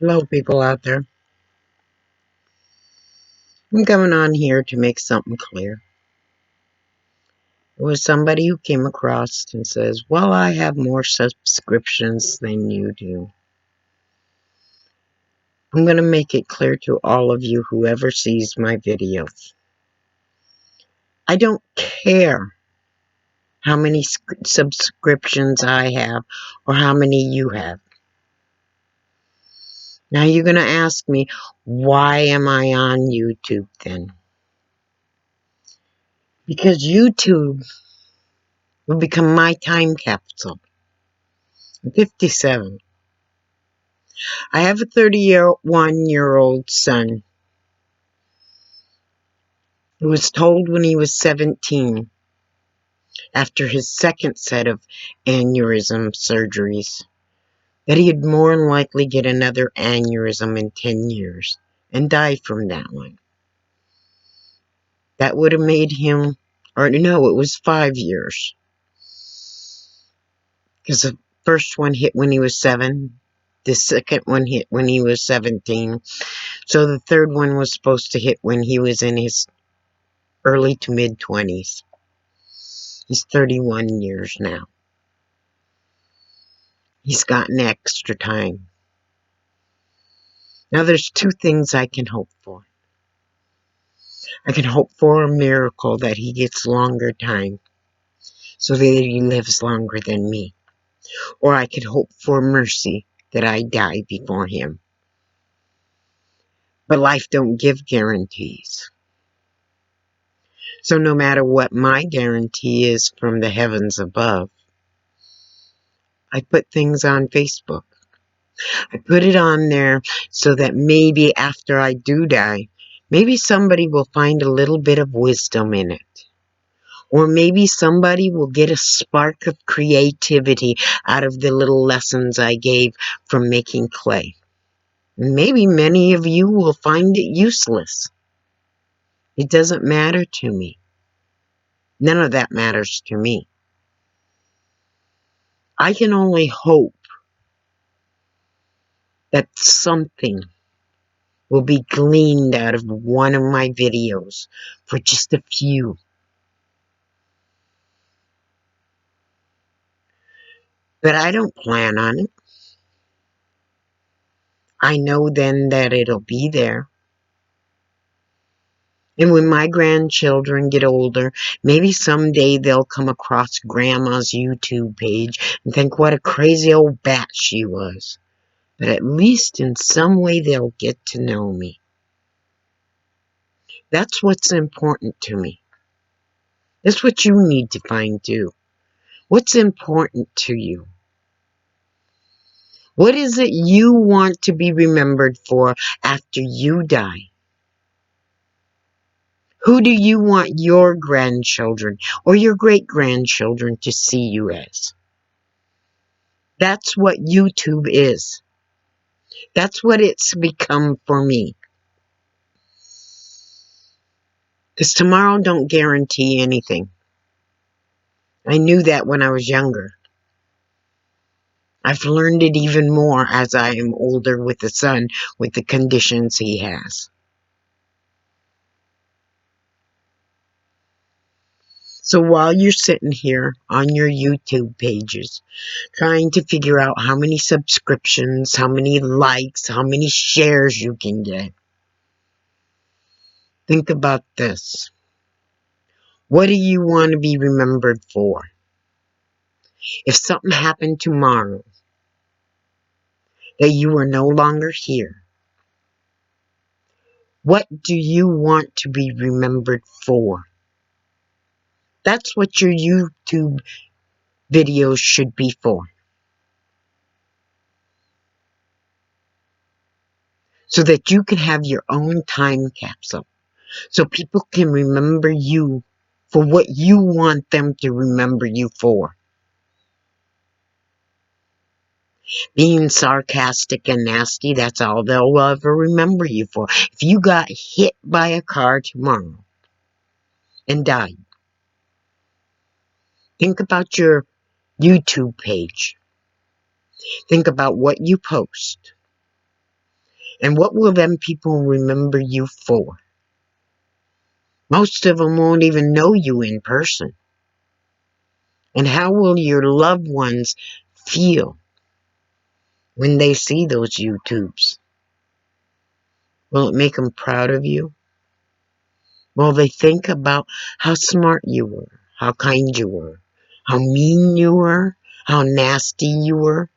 Hello, people out there. I'm coming on here to make something clear. It was somebody who came across and says, well, I have more subscriptions than you do. I'm going to make it clear to all of you, whoever sees my videos. I don't care how many subscriptions I have or how many you have. Now you're going to ask me, why am I on YouTube then? Because YouTube will become my time capsule. I'm 57. I have a 31-year-old son who was told when he was 17, after his second set of aneurysm surgeries, that he'd more than likely get another aneurysm in 10 years and die from that one. That would have made him, or no, it was 5 years. Because the first one hit when he was 7, the second one hit when he was 17, so the third one was supposed to hit when he was in his early to mid-20s. He's 31 years now. He's gotten extra time. Now there's two things I can hope for. I can hope for a miracle that he gets longer time so that he lives longer than me. Or I could hope for mercy that I die before him. But life don't give guarantees. So no matter what my guarantee is from the heavens above, I put things on Facebook. I put it on there so that maybe after I do die, maybe somebody will find a little bit of wisdom in it. Or maybe somebody will get a spark of creativity out of the little lessons I gave from making clay. Maybe many of you will find it useless. It doesn't matter to me. None of that matters to me. I can only hope that something will be gleaned out of one of my videos for just a few. But I don't plan on it. I know then that it'll be there. And when my grandchildren get older, maybe someday they'll come across Grandma's YouTube page and think what a crazy old bat she was. But at least in some way they'll get to know me. That's what's important to me. That's what you need to find too. What's important to you? What is it you want to be remembered for after you die? Who do you want your grandchildren or your great-grandchildren to see you as? That's what YouTube is. That's what it's become for me. Because tomorrow don't guarantee anything. I knew that when I was younger. I've learned it even more as I am older with the son, with the conditions he has. So while you're sitting here on your YouTube pages, trying to figure out how many subscriptions, how many likes, how many shares you can get, think about this. What do you want to be remembered for? If something happened tomorrow, that you are no longer here, what do you want to be remembered for? That's what your YouTube videos should be for. So that you can have your own time capsule. So people can remember you for what you want them to remember you for. Being sarcastic and nasty, that's all they'll ever remember you for. If you got hit by a car tomorrow and died, think about your YouTube page. Think about what you post. And what will them people remember you for? Most of them won't even know you in person. And how will your loved ones feel when they see those YouTubes? Will it make them proud of you? Will they think about how smart you were, how kind you were, how mean you were, how nasty you were,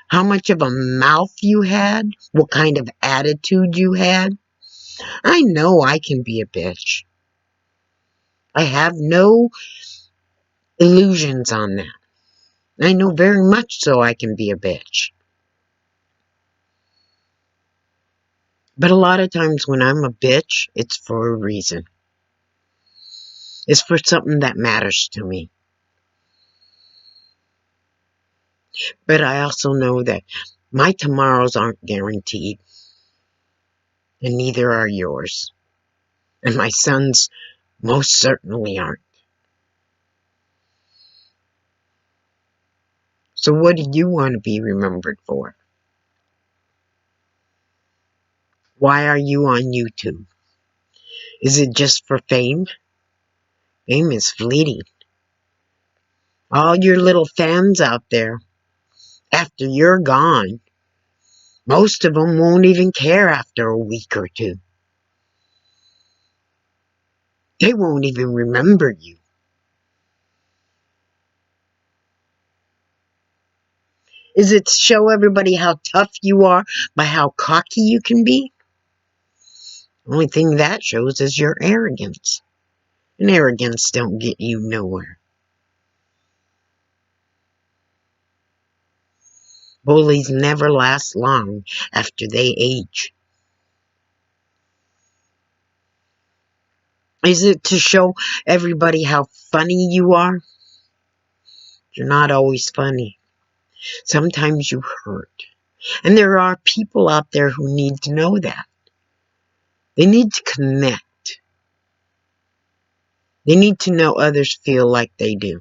how much of a mouth you had, what kind of attitude you had? I know I can be a bitch. I have no illusions on that. I know very much so I can be a bitch. But a lot of times when I'm a bitch, it's for a reason. It's for something that matters to me. But I also know that my tomorrows aren't guaranteed, and neither are yours. And my sons most certainly aren't. So what do you want to be remembered for? Why are you on YouTube? Is it just for fame? Fame is fleeting. All your little fans out there, after you're gone, most of them won't even care after a week or two. They won't even remember you. Is it to show everybody how tough you are by how cocky you can be? The only thing that shows is your arrogance. And arrogance don't get you nowhere. Bullies never last long after they age. Is it to show everybody how funny you are? You're not always funny. Sometimes you hurt. And there are people out there who need to know that. They need to connect. They need to know others feel like they do.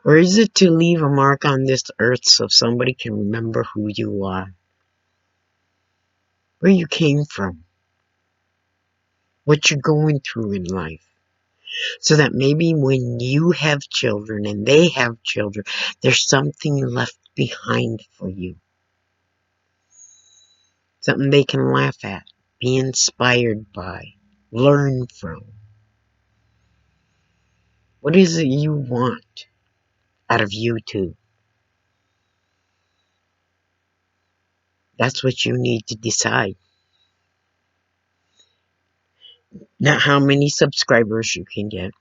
Or is it to leave a mark on this earth so somebody can remember who you are? Where you came from? What you're going through in life? So that maybe when you have children and they have children, there's something left behind for you. Something they can laugh at, be inspired by, learn from. What is it you want out of YouTube? That's what you need to decide. Not how many subscribers you can get.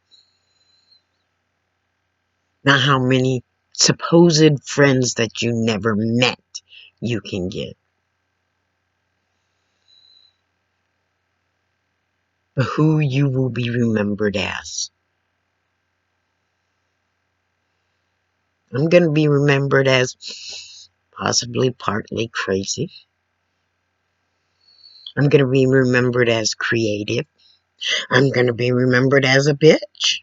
Not how many supposed friends that you never met you can get. But who you will be remembered as. I'm going to be remembered as possibly partly crazy. I'm going to be remembered as creative. I'm going to be remembered as a bitch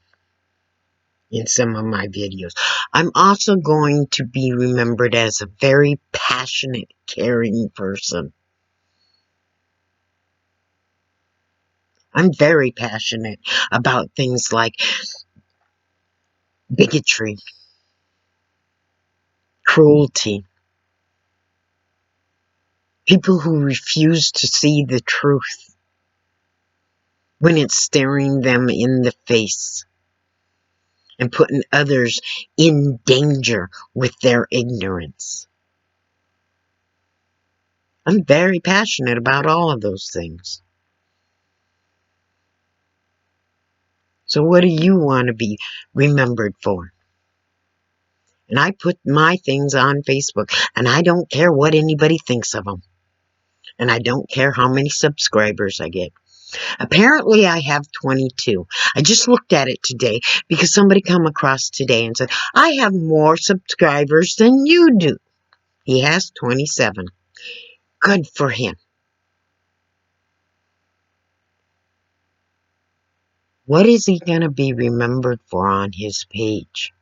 in some of my videos. I'm also going to be remembered as a very passionate, caring person. I'm very passionate about things like bigotry, cruelty, people who refuse to see the truth when it's staring them in the face and putting others in danger with their ignorance. I'm very passionate about all of those things. So what do you want to be remembered for? And I put my things on Facebook, and I don't care what anybody thinks of them. And I don't care how many subscribers I get. Apparently, I have 22. I just looked at it today because somebody come across today and said, I have more subscribers than you do. He has 27. Good for him. What is he going to be remembered for on his page?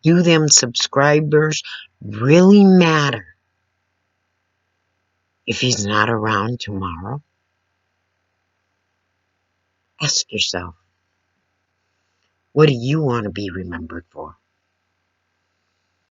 Do them subscribers really matter if he's not around tomorrow? Ask yourself, what do you want to be remembered for?